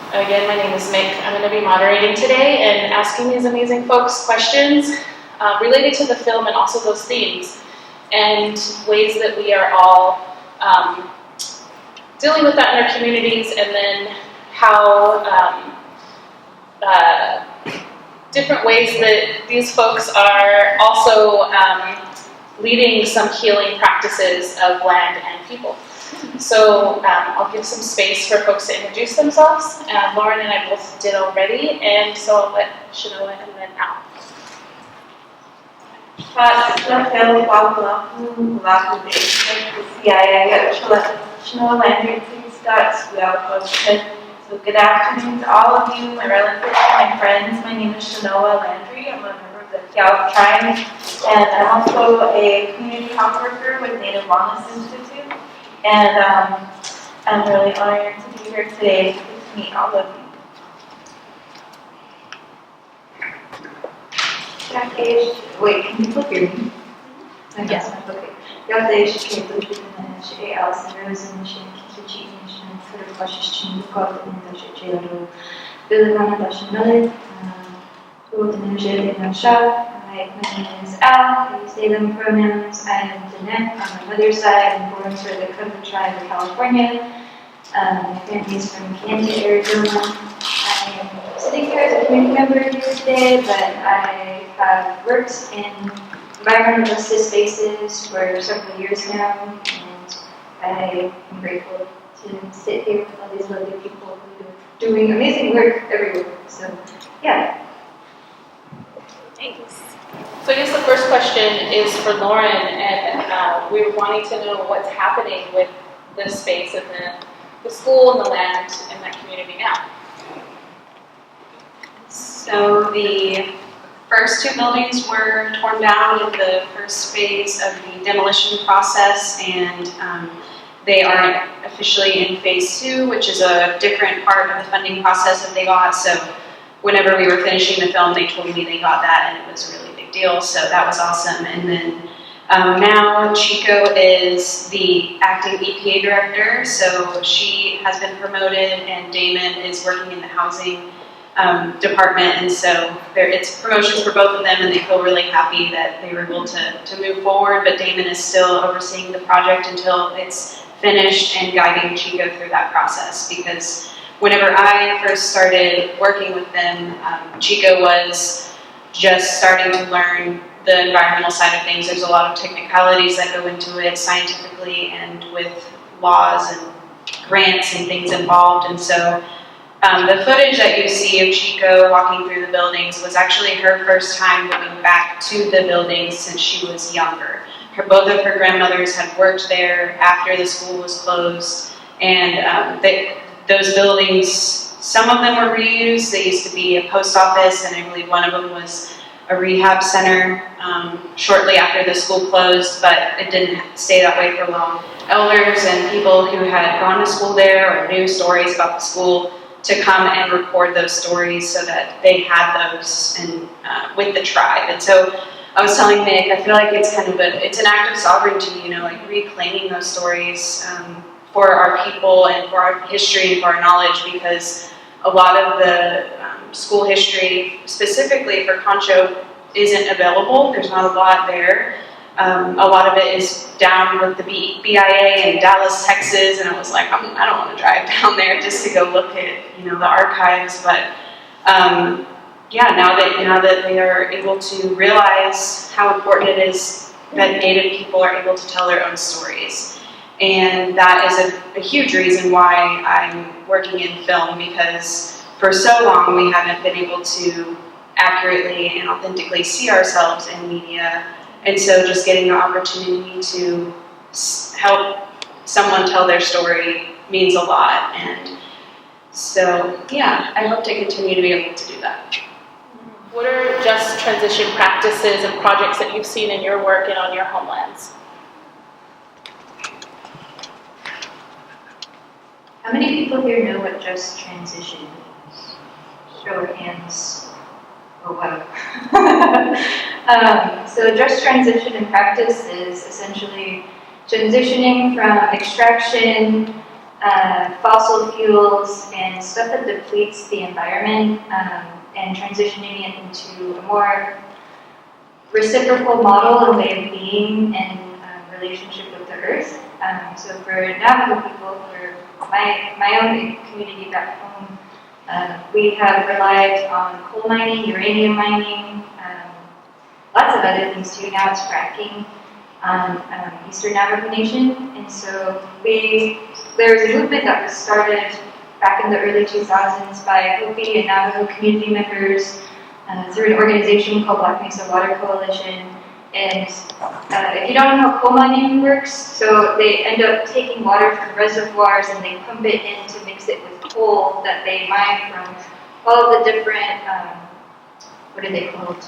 Again, my name is Mick. I'm going to be moderating today and asking these amazing folks questions related to the film and also those themes and ways that we are all dealing with that in our communities, and then how different ways that these folks are also leading some healing practices of land and people. So I'll give some space for folks to introduce themselves. Loren and I both did already, and so I'll let Chenoa and then Al. Chenoa Landry, so good afternoon to all of you, my relatives, my friends. My name is Chenoa Landry. I'm a member of the Kiowa tribe, and I'm also a community health worker with Native Wellness Institute. And I'm really honored to be here today to meet all of you. Wait, can people hear me? Yes. Okay. Jag är Cherokee, Allison Rose, and Cherokee Nation, Karuk Washington, Got in the Cherokee, Billy Dashan, who the Niger in shop. My name is Al. I use they, them pronouns. I am Diné on my mother's side. I'm born for the Karuk tribe of California. My family is from Kansas, Arizona. I am sitting here as a community member here today, but I have worked in environmental justice spaces for several years now, and I am grateful to sit here with all these lovely people who are doing amazing work everywhere. So, yeah. Thanks. So I guess the first question is for Loren, and we were wanting to know what's happening with this space and the school and the land in that community now. So the first two buildings were torn down in the first phase of the demolition process, and they are officially in phase 2, which is a different part of the funding process that they got. So whenever we were finishing the film, they told me they got that, and it was a really big deal, so that was awesome. And then now Chico is the acting EPA director, so she has been promoted, and Damon is working in the housing department, and so it's promotions for both of them, and they feel really happy that they were able to move forward, but Damon is still overseeing the project until it's finished and guiding Chico through that process, because whenever I first started working with them, Chico was just starting to learn the environmental side of things. There's a lot of technicalities that go into it scientifically and with laws and grants and things involved. And so the footage that you see of Chico walking through the buildings was actually her first time going back to the buildings since she was younger. Both of her grandmothers had worked there after the school was closed, and those buildings, some of them were reused. They used to be a post office, and I believe one of them was a rehab center shortly after the school closed, but it didn't stay that way for long. Elders and people who had gone to school there or knew stories about the school to come and record those stories so that they had those and with the tribe. And so I was telling Mick, I feel like it's kind of it's an act of sovereignty, you know, like reclaiming those stories for our people and for our history and for our knowledge, because a lot of the school history, specifically for Concho, isn't available. There's not a lot there. A lot of it is down with the BIA in Dallas, Texas, and I was like, I don't want to drive down there just to go look at, you know, the archives. But yeah, now that they are able to realize how important it is that Native people are able to tell their own stories. And that is a huge reason why I'm working in film, because for so long we haven't been able to accurately and authentically see ourselves in media. And so just getting the opportunity to help someone tell their story means a lot. And so, yeah, I hope to continue to be able to do that. What are just transition practices and projects that you've seen in your work and on your homelands? How many people here know what just transition is? Show of hands. Or whatever. So just transition in practice is essentially transitioning from extraction fossil fuels and stuff that depletes the environment, and transitioning it into a more reciprocal model and way of being and relationship with the earth. So for Navajo people, for my own community back home, we have relied on coal mining, uranium mining, lots of other things too. Now it's fracking on Eastern Navajo Nation. And so there was a movement that was started back in the early 2000s by Hopi and Navajo community members through an organization called Black Mesa Water Coalition. And if you don't know how coal mining works, so they end up taking water from reservoirs and they pump it in to mix it with coal that they mine from all of the different, what are they called?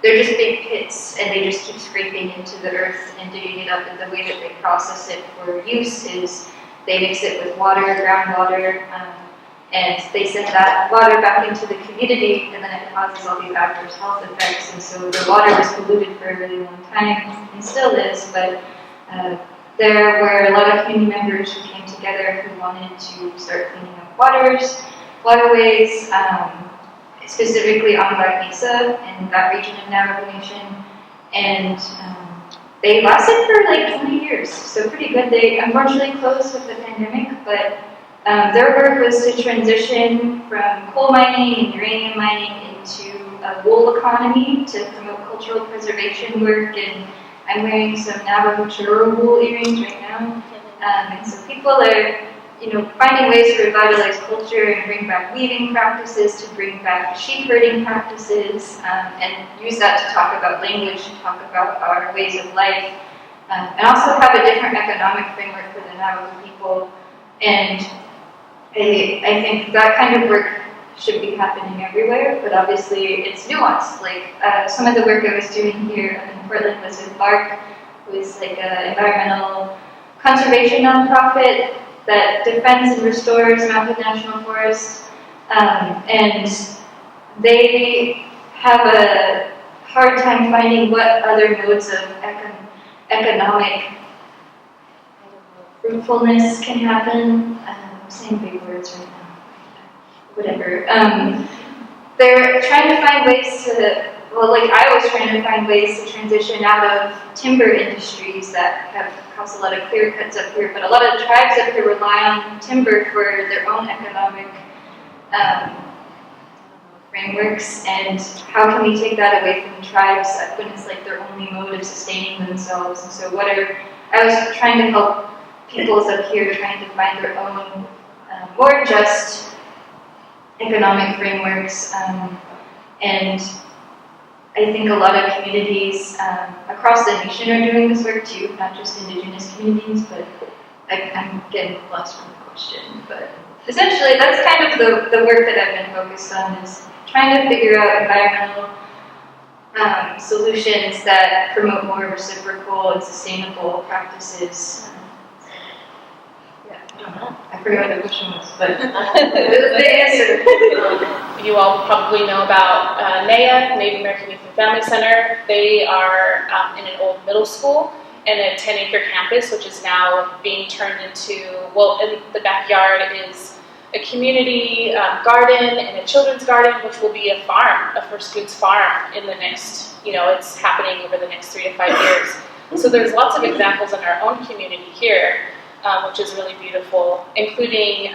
They're just big pits, and they just keep scraping into the earth and digging it up. And the way that they process it for use is they mix it with water, groundwater, and they send that water back into the community, and then it causes all these adverse health effects. And so the water was polluted for a really long time, and still is, but there were a lot of community members who came together who wanted to start cleaning up waterways, specifically on Black Mesa and that region of Navajo Nation. And they lasted for like 20 years, so pretty good. They unfortunately closed with the pandemic, but their work was to transition from coal mining and uranium mining into a wool economy to promote cultural preservation work. And I'm wearing some Navajo Chenoa wool earrings right now. And so people are, finding ways to revitalize culture and bring back weaving practices, to bring back sheep herding practices, and use that to talk about language, to talk about our ways of life, and also have a different economic framework for the Navajo people. And I think that kind of work should be happening everywhere, but obviously it's nuanced. Like some of the work I was doing here in Portland was with BARC, who is like an environmental conservation nonprofit that defends and restores Mountain National Forest, and they have a hard time finding what other modes of economic fruitfulness can happen. I'm saying big words right now. Whatever. They're trying to find ways to, I was trying to find ways to transition out of timber industries that have caused a lot of clear cuts up here, but a lot of the tribes up here rely on timber for their own economic frameworks, and how can we take that away from tribes when it's like their only mode of sustaining themselves? And so I was trying to help peoples up here trying to find their own more just economic frameworks, and I think a lot of communities across the nation are doing this work too, not just Indigenous communities, but I'm getting lost from the question. But essentially, that's kind of the work that I've been focused on, is trying to figure out environmental solutions that promote more reciprocal and sustainable practices. I forgot what the question was, but it was the answer. You all probably know about NAYA, Native American Youth and Family Center. They are in an old middle school and a 10-acre campus, which is now being turned into, in the backyard is a community garden and a children's garden, which will be a farm, a First Foods farm in the next, it's happening over the next 3 to 5 years. So there's lots of examples in our own community here, which is really beautiful, including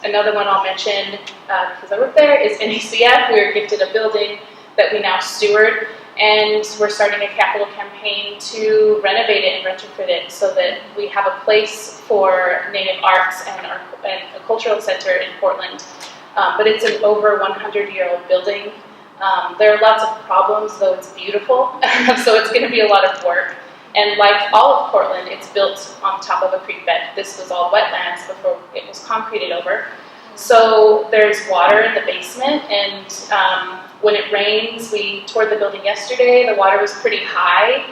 another one I'll mention, because I work there, is NACF. We were gifted a building that we now steward, and we're starting a capital campaign to renovate it and retrofit it so that we have a place for Native arts and a cultural center in Portland. But it's an over 100-year-old building. There are lots of problems, though it's beautiful, so it's going to be a lot of work. And like all of Portland, it's built on top of a creek bed. This was all wetlands before it was concreted over. So there's water in the basement, and when it rains, we toured the building yesterday, the water was pretty high,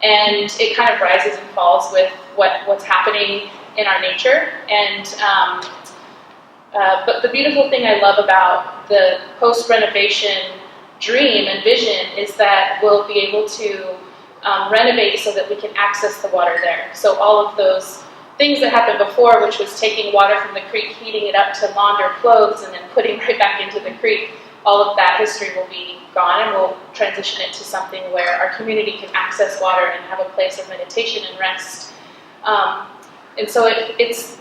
and it kind of rises and falls with what's happening in our nature. And but the beautiful thing I love about the post-renovation dream and vision is that we'll be able to renovate so that we can access the water there. So all of those things that happened before, which was taking water from the creek, heating it up to launder clothes, and then putting right back into the creek, all of that history will be gone, and we'll transition it to something where our community can access water and have a place of meditation and rest. And so it's,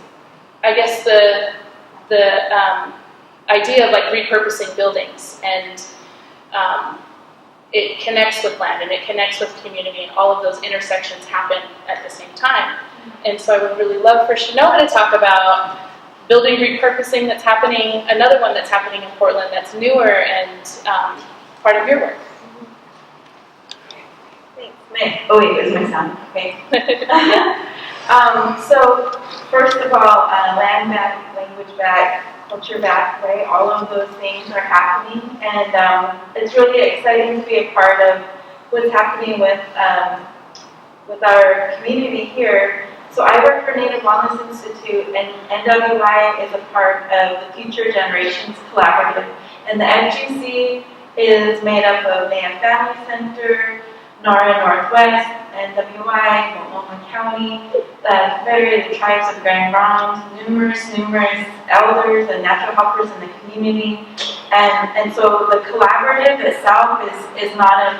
I guess, the idea of like repurposing buildings, and it connects with land and it connects with community, and all of those intersections happen at the same time. And so I would really love for Chenoa to talk about building repurposing that's happening, another one that's happening in Portland that's newer and part of your work. Thanks, Mick. Oh wait, it was my son. Okay. So first of all, land back, language back, culture back, right? All of those things are happening, and it's really exciting to be a part of what's happening with our community here. So I work for Native Wellness Institute, and NWI is a part of the Future Generations Collaborative, and the FGC is made up of Native Family Center, NARA Northwest, NWI, Omaha County, the Confederated Tribes of Grand Ronde, numerous elders and natural helpers in the community. And so the collaborative itself is not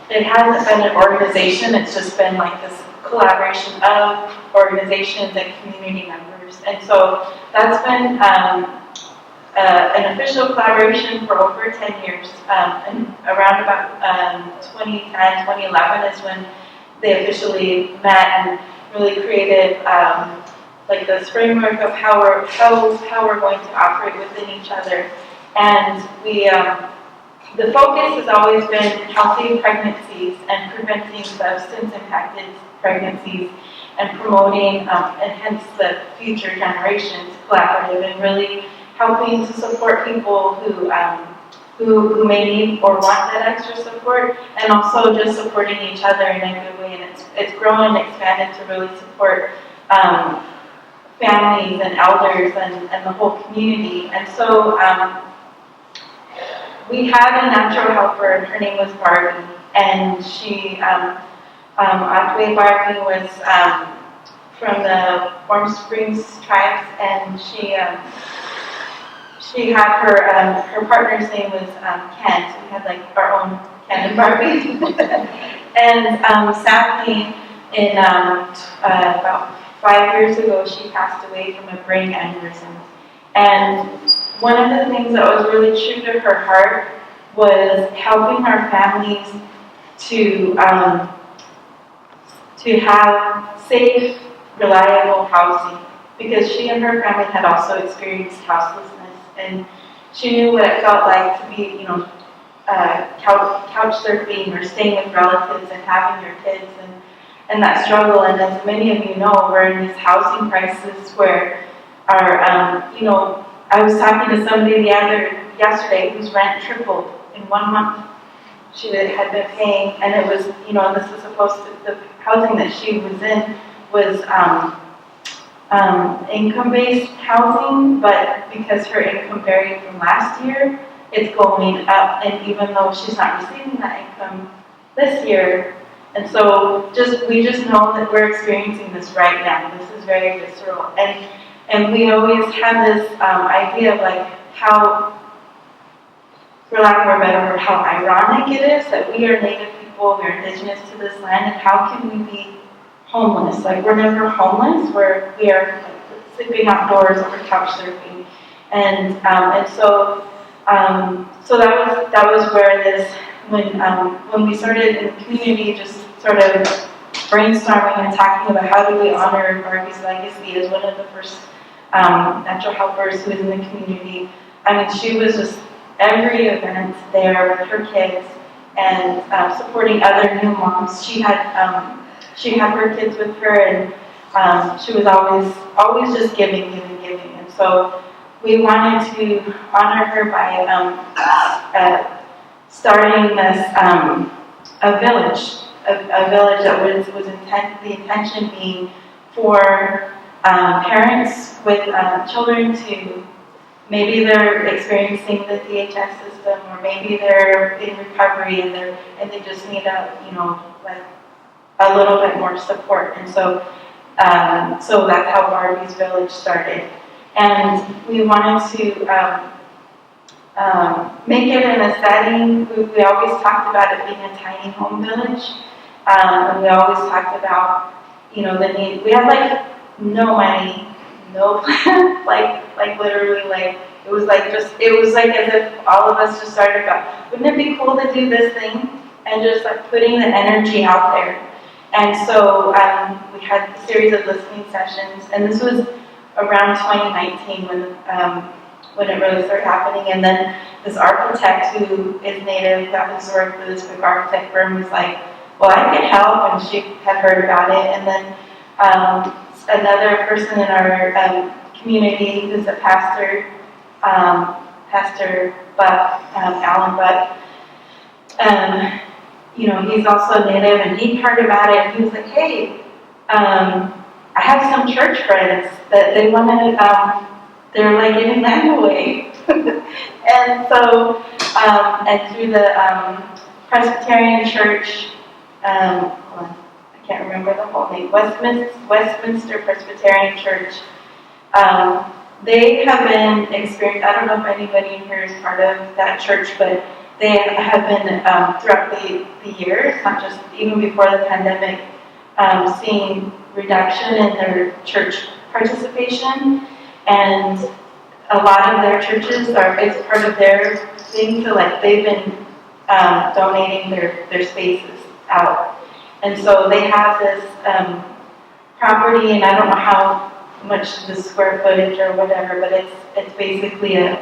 it hasn't been an organization, it's just been like this collaboration of organizations and community members. And so that's been an official collaboration for over 10 years. And around about 2010, 2011 is when they officially met and really created like this framework of how we're going to operate within each other. And we the focus has always been healthy pregnancies and preventing substance-impacted pregnancies and promoting and hence the Future Generations Collaborative, and really helping to support people who may need or want that extra support, and also just supporting each other in a good way. And it's grown and expanded to really support families and elders and the whole community. And so we had a natural helper, and her name was Barbie, and she, Ojibway Barbie was from the Warm Springs tribes, and she had her partner's name was Ken, so we had like our own Ken and Barbie. And sadly, in about 5 years ago, she passed away from a brain aneurysm. And one of the things that was really true to her heart was helping our families to have safe, reliable housing, because she and her family had also experienced houselessness, and she knew what it felt like to be, couch surfing or staying with relatives and having your kids and that struggle. And as many of you know, we're in this housing crisis where our, I was talking to somebody yesterday whose rent tripled in 1 month. She had been paying, and it was, this was supposed to, the housing that she was in was income-based housing, but because her income varied from last year, it's going up, and even though she's not receiving that income this year, and so we just know that we're experiencing this right now. This is very visceral, and we always have this idea of like how, for lack of a better word, how ironic it is that we are Native people, we're indigenous to this land, and how can we be homeless? Like, we're never homeless, we are like, sleeping outdoors or couch surfing, and so that was where this, when we started in the community, just sort of brainstorming and talking about how do we honor Barbie's legacy as one of the first natural helpers who was in the community. I mean, she was just every event there with her kids and supporting other new moms. She had her kids with her, and she was always just giving. And so we wanted to honor her by starting this a village that was the intention being for parents with children to, maybe they're experiencing the DHS system, or maybe they're in recovery and they just need a little bit more support. And so So that's how Barbie's Village started. And we wanted to make it in a setting. We always talked about it being a tiny home village. And we always talked about, the need. We had like no money, no plan, like literally like, it was like as if all of us just started about, wouldn't it be cool to do this thing? And just like putting the energy out there. And so we had a series of listening sessions, and this was around 2019 when it really started happening. And then this architect who is native, that was worked with this big architect firm, was like, well, I can help, and she had heard about it. And then another person in our community who's a pastor, Pastor Buck, Alan Buck, he's also native, and he heard about it, and he was like, hey, I have some church friends that they want to, they're like giving land away. And so, and through the Presbyterian Church, I can't remember the whole name, Westminster Presbyterian Church, they have been experienced, I don't know if anybody in here is part of that church, but they have been, throughout the years, not just even before the pandemic, seeing reduction in their church participation. And a lot of their churches it's part of their thing, so like they've been donating their spaces out. And so they have this property, and I don't know how much the square footage or whatever, but it's basically a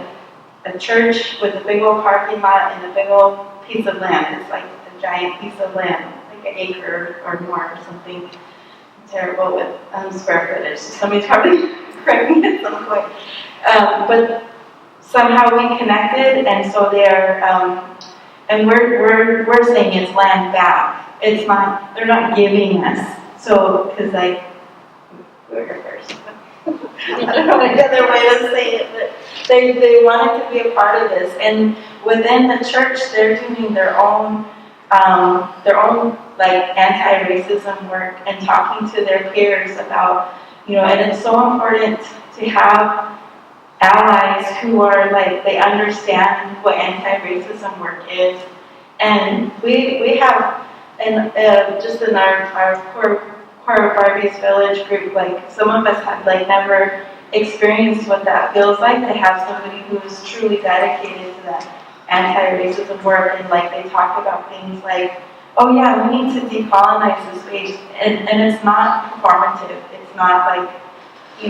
church with a big old parking lot and a big old piece of land. It's like a giant piece of land, like an acre or more or something. Terrible with square footage. So somebody's probably correct me at some point. But somehow we connected, and so they're and we're saying it's land back. It's not. They're not giving us. So because like we're here first. I don't know any other way to say it, but they wanted to be a part of this, and within the church, they're doing their own like anti-racism work and talking to their peers about, and it's so important to have allies who are like, they understand what anti-racism work is, and we have, and just in our core Barbie's Village group, like some of us have like never experienced what that feels like to have somebody who is truly dedicated to that anti-racism work, and like they talk about things like, oh yeah, we need to decolonize the space, and it's not performative. It's not like, they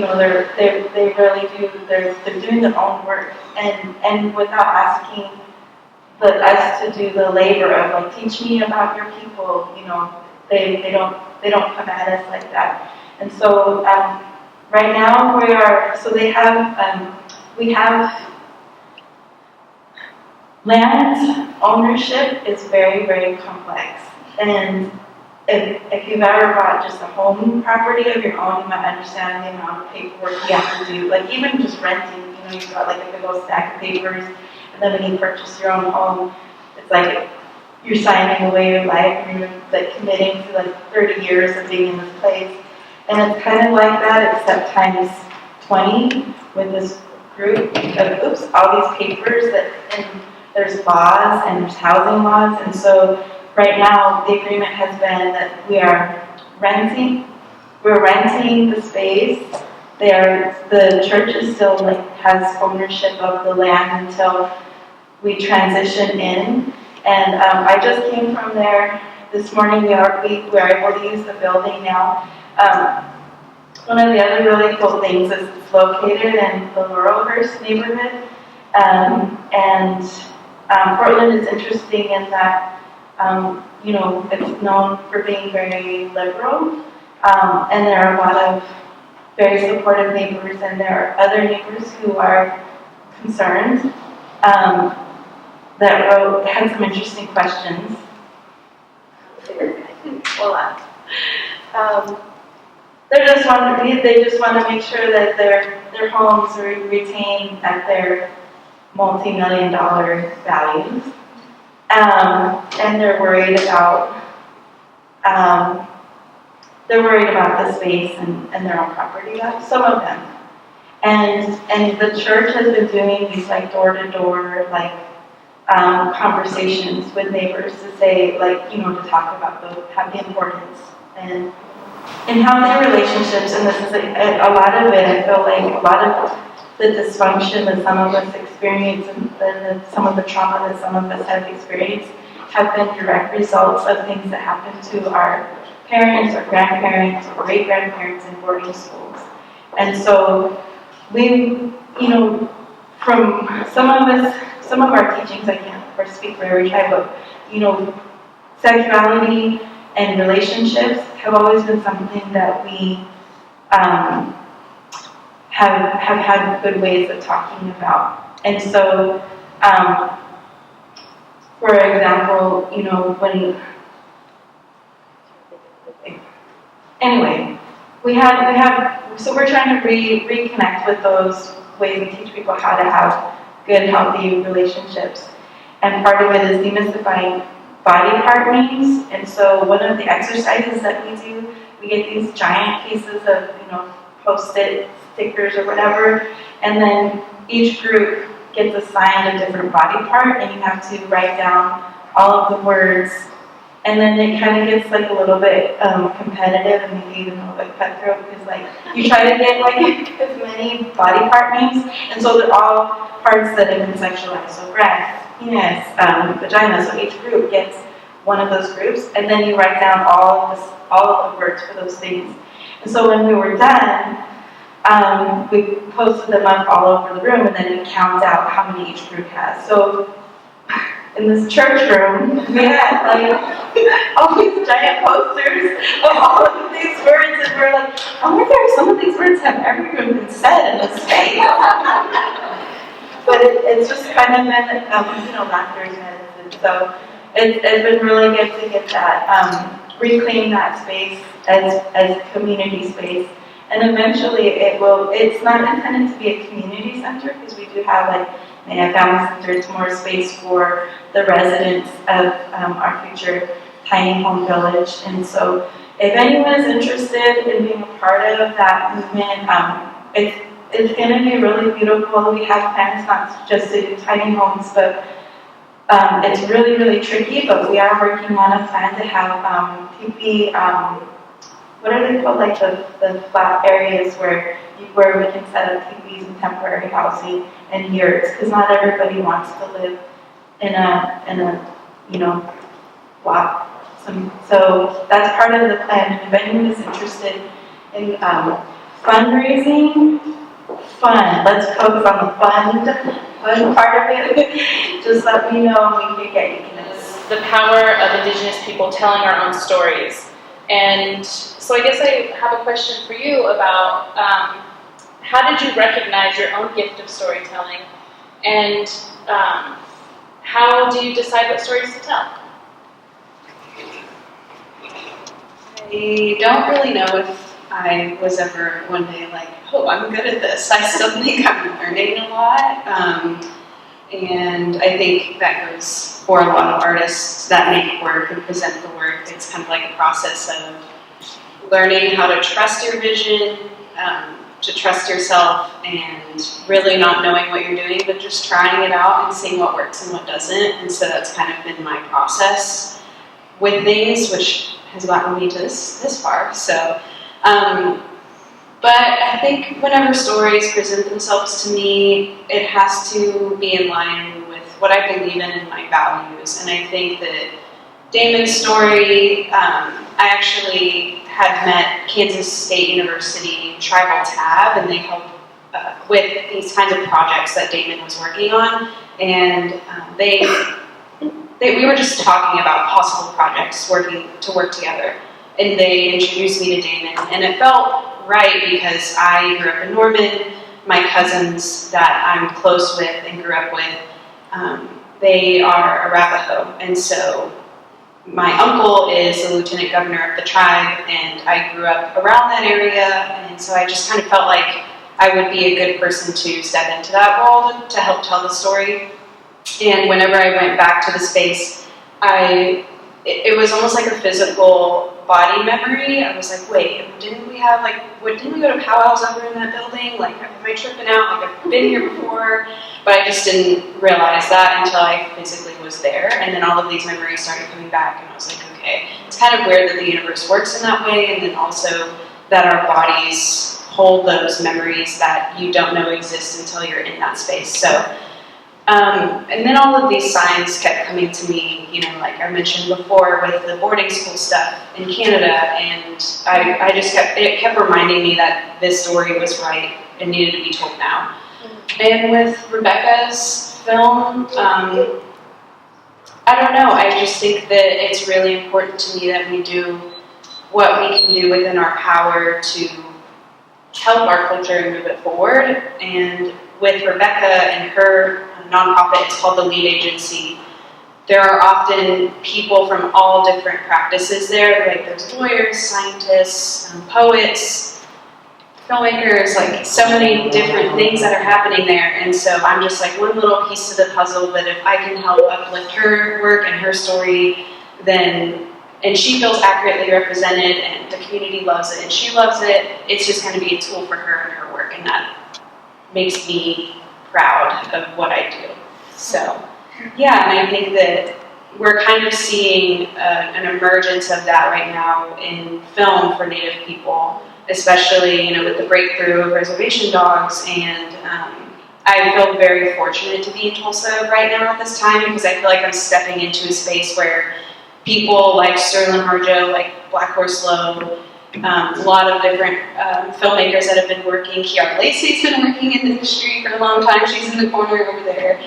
really do. They're doing their own work, and without asking us to do the labor of like, teach me about your people. They don't come at us like that. And so right now we have land ownership is very, very complex. And if you've ever bought just a home property of your own, you might understand the amount of paperwork you have to do. Like even just renting, you've got like a big old stack of papers, and then when you purchase your own home, it's like you're signing away your life, and you're like committing to like 30 years of being in this place. And it's kind of like that, except times 20 with this group of, all these papers and there's laws and there's housing laws. And so right now the agreement has been that we're renting the space. The church is still has ownership of the land until we transition in. And I just came from there this morning. We are able to use the building now. One of the other really cool things is it's located in the Laurelhurst neighborhood. Portland is interesting in that, it's known for being very liberal. And there are a lot of very supportive neighbors, and there are other neighbors who are concerned that had some interesting questions. Hold on. They just want to make sure that their homes retain at their multi-million-dollar values, and they're worried about they're worried about the space and their own property, some of them. And the church has been doing these like door-to-door conversations with neighbors to say to talk about the importance and healthy relationships. And this is a lot of it. I feel like a lot of the dysfunction that some of us experience and some of the trauma that some of us have experienced have been direct results of things that happened to our parents or grandparents or great-grandparents in boarding schools. And so we, from some of our teachings, I can't of course speak for every tribe, but, sexuality and relationships have always been something that we have had good ways of talking about. And so, for example, so we're trying to reconnect with those ways and teach people how to have good, healthy relationships. And part of it is demystifying body part names. And so one of the exercises that we do, we get these giant pieces of, Post-it stickers or whatever, and then each group gets assigned a different body part, and you have to write down all of the words. And then it kind of gets a little bit competitive and maybe even a little bit cutthroat because you try to get as many body part names, and so they're all parts that have been sexualized. So breast, penis, vagina. So each group gets one of those groups, and then you write down all of the words for those things. And so when we were done, we posted them up all over the room, and then we count out how many each group has. So in this church room, we had all these giant posters of all of these words, and we're like, I wonder if some of these words have ever even been said in this space. But it's just kind of been, laughter is medicine. So it's been really good to get that, reclaim that space as community space. And eventually it's not intended to be a community center because we do have a family center. It's more space for the residents of our future tiny home village. And so if anyone is interested in being a part of that movement, it's going to be really beautiful. We have plans not just to do tiny homes, but it's really, really tricky, but we are working on a plan to have teepee, what are they called, the flat areas where we can set up teepees and temporary housing and yurts, because not everybody wants to live in a block. So that's part of the plan. If anyone is interested in fundraising, let's focus on the fun part of it. Just let me know and we can get you connected. The power of Indigenous people telling our own stories. And so I guess I have a question for you about how did you recognize your own gift of storytelling, and how do you decide what stories to tell? I don't really know if I was ever one day I'm good at this. I still think I'm learning a lot. And I think that goes for a lot of artists that make work and present the work. It's kind of like a process of learning how to trust your vision, to trust yourself, and really not knowing what you're doing, but just trying it out and seeing what works and what doesn't. And so that's kind of been my process with things, which has gotten me to this far. So, but I think whenever stories present themselves to me, it has to be in line with what I believe in and my values. And I think that Damon's story, I actually had met Kansas State University Tribal Tab, and they helped with these kinds of projects that Damon was working on. And we were just talking about possible projects to work together. And they introduced me to Damon, and it felt right because I grew up in Norman. My cousins that I'm close with and grew up with, they are Arapaho, and so my uncle is the lieutenant governor of the tribe, and I grew up around that area, and so I just kind of felt like I would be a good person to step into that role to help tell the story. And whenever I went back to the space, I it was almost like a physical body memory. I was like, wait, didn't we go to powwows over in that building? Like, am I tripping out? Like, I've been here before, but I just didn't realize that until I physically was there, and then all of these memories started coming back, and I was like, okay, it's kind of weird that the universe works in that way, and then also that our bodies hold those memories that you don't know exist until you're in that space. So. And then all of these signs kept coming to me, like I mentioned before with the boarding school stuff in Canada, and it kept reminding me that this story was right and needed to be told now. And with Rebecca's film, I don't know, I just think that it's really important to me that we do what we can do within our power to help our culture and move it forward. And with Rebecca and her nonprofit, it's called the Lead Agency. There are often people from all different practices there. Like there's lawyers, scientists, poets, filmmakers, like so many different things that are happening there. And so I'm just like one little piece of the puzzle, but if I can help uplift her work and her story, then, and she feels accurately represented and the community loves it and she loves it, it's just going to be a tool for her and her work, and that makes me proud of what I do. So, yeah, and I think that we're kind of seeing an emergence of that right now in film for Native people, especially, with the breakthrough of reservation dogs. And I feel very fortunate to be in Tulsa right now at this time, because I feel like I'm stepping into a space where people like Sterling Harjo, like Black Horse Lowe, a lot of different filmmakers that have been working. Kiowa Lacey's been working in the industry for a long time. She's in the corner over there.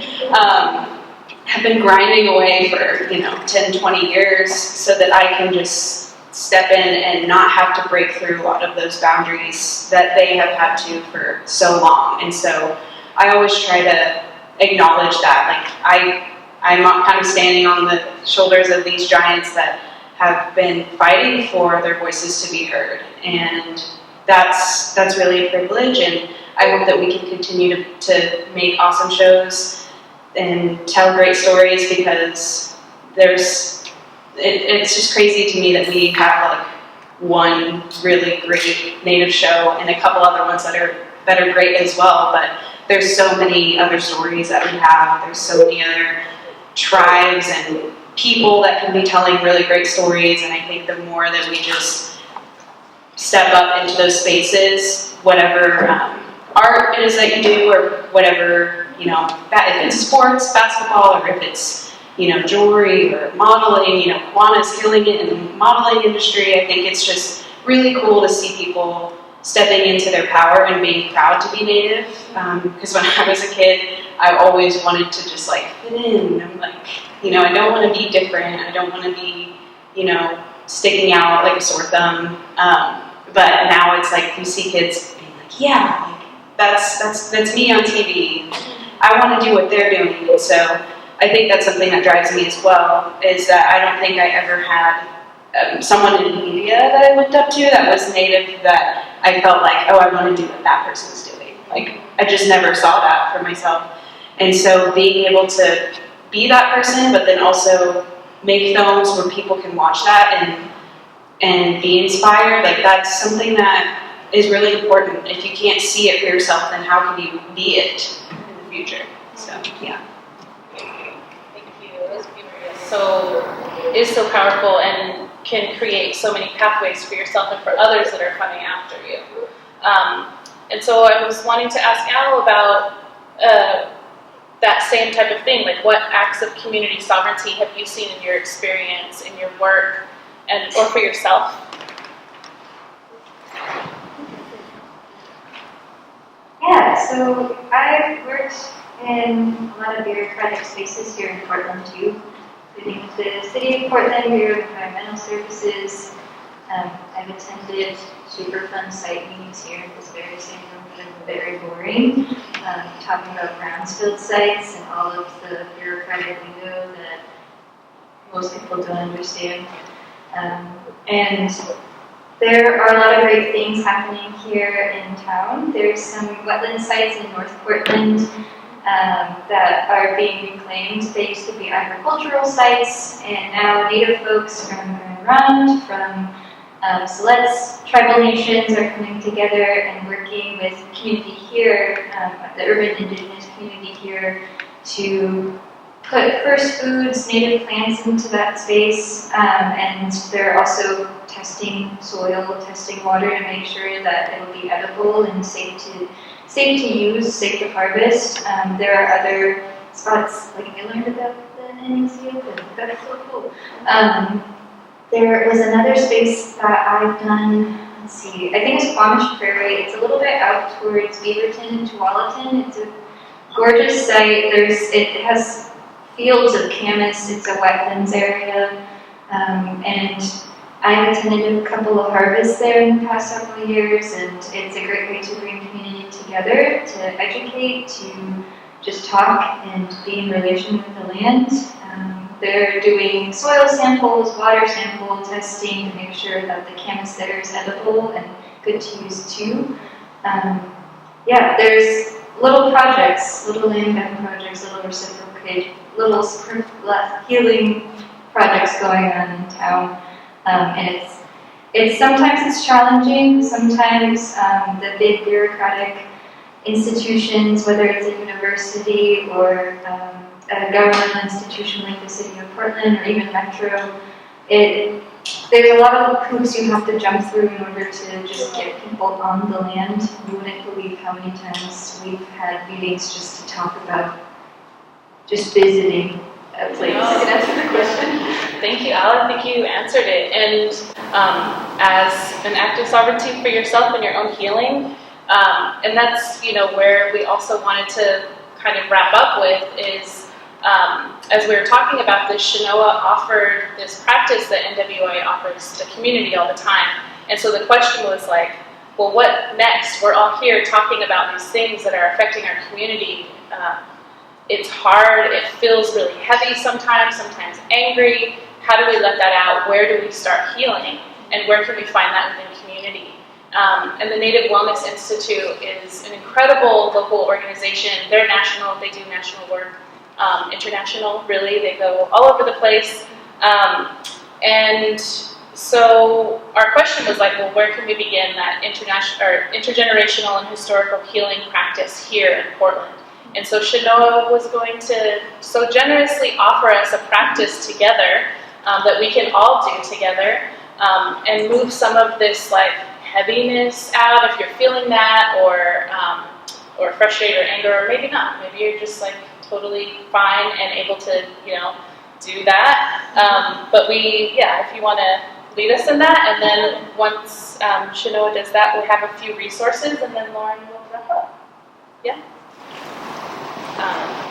Have been grinding away for 10, 20 years so that I can just step in and not have to break through a lot of those boundaries that they have had to for so long. And so I always try to acknowledge that. Like I'm kind of standing on the shoulders of these giants that have been fighting for their voices to be heard, and that's really a privilege. And I hope that we can continue to make awesome shows and tell great stories, because it's just crazy to me that we have like one really great Native show and a couple other ones that are great as well. But there's so many other stories that we have. There's so many other tribes and people that can be telling really great stories, and I think the more that we just step up into those spaces, whatever art it is that you do, or whatever, if it's sports, basketball, or if it's, jewelry or modeling, Kwana's killing it in the modeling industry. I think it's just really cool to see people stepping into their power and being proud to be Native, because when I was a kid, I always wanted to just like fit in. I'm like, I don't want to be different. I don't want to be, sticking out like a sore thumb. But now it's like you see kids being like, yeah, like that's me on TV. I want to do what they're doing. And so I think that's something that drives me as well, is that I don't think I ever had someone in media that I looked up to that was Native that I felt like, oh, I want to do what that person's doing. Like, I just never saw that for myself. And so being able to be that person, but then also make films where people can watch that and be inspired, like that's something that is really important. If you can't see it for yourself, then how can you be it in the future? So, yeah. Thank you. It is so powerful and can create so many pathways for yourself and for others that are coming after you. And so I was wanting to ask Al about that same type of thing. Like, what acts of community sovereignty have you seen in your experience, in your work, or for yourself? Yeah, so I've worked in a lot of bureaucratic spaces here in Portland too, including the City of Portland Bureau of Environmental Services. I've attended super fun site meetings here at this very same room that are very boring, talking about brownfield sites and all of the bureaucratic lingo that most people don't understand. And there are a lot of great things happening here in town. There's some wetland sites in North Portland that are being reclaimed. They used to be agricultural sites, and now Native folks from around, from Siletz tribal nations are coming together and working with the community here, the urban indigenous community here, to put first foods, native plants into that space, and they're also testing soil, testing water to make sure that it will be edible and safe to use, safe to harvest. There are other spots, like I learned about the NACO, that's so cool. There was another space that I've done, let's see, I think it's Squamish Prairie. It's a little bit out towards Beaverton and Tualatin. It's a gorgeous site. It has fields of camas. It's a wetlands area, and I've attended a couple of harvests there in the past several years, and it's a great way to bring community together, to educate, to just talk and be in relation with the land. They're doing soil samples, water sample testing to make sure that the camas there is edible and good to use too. Yeah, there's little projects, little land bank projects, little healing projects going on in town. And it's sometimes it's challenging, sometimes the big bureaucratic institutions, whether it's a university or a government institution like the city of Portland or even Metro, there's a lot of hoops you have to jump through in order to just get people on the land. You wouldn't believe how many times we've had meetings just to talk about just visiting a place. Oh. Can I answer the question? Thank you, Al. I think you answered it. And as an act of sovereignty for yourself and your own healing, and that's where we also wanted to kind of wrap up with is, as we were talking about this, Chenoa offered this practice that NWA offers the community all the time. And so the question was like, well, what next? We're all here talking about these things that are affecting our community. It's hard, it feels really heavy sometimes angry. How do we let that out? Where do we start healing? And where can we find that within community? And the Native Wellness Institute is an incredible local organization. They're national, they do national work, international, really. They go all over the place. And so our question was like, well, where can we begin that intergenerational and historical healing practice here in Portland? And so Chenoa was going to so generously offer us a practice together that we can all do together and move some of this like heaviness out if you're feeling that, or frustrated or anger, or maybe not. Maybe you're just like totally fine and able to do that. But if you want to lead us in that, and then once Chenoa does that, we'll have a few resources, and then Loren will wrap up. Yeah.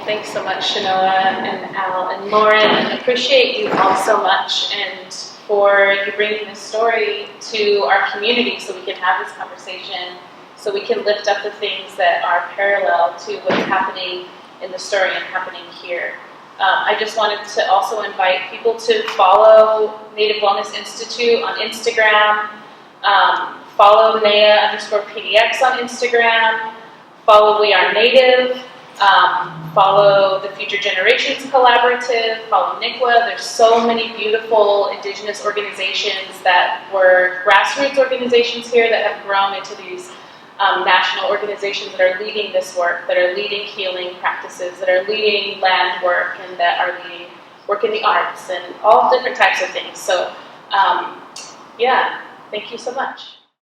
Thanks so much, Chenoa and Al and Loren. I appreciate you all so much, and for you bringing this story to our community so we can have this conversation, so we can lift up the things that are parallel to what's happening in the story and happening here. I just wanted to also invite people to follow Native Wellness Institute on Instagram, follow NEA_PDX on Instagram, follow We Are Native, follow the Future Generations Collaborative, follow NICWA. There's so many beautiful Indigenous organizations that were grassroots organizations here that have grown into these national organizations that are leading this work, that are leading healing practices, that are leading land work, and that are leading work in the arts and all different types of things. So, thank you so much.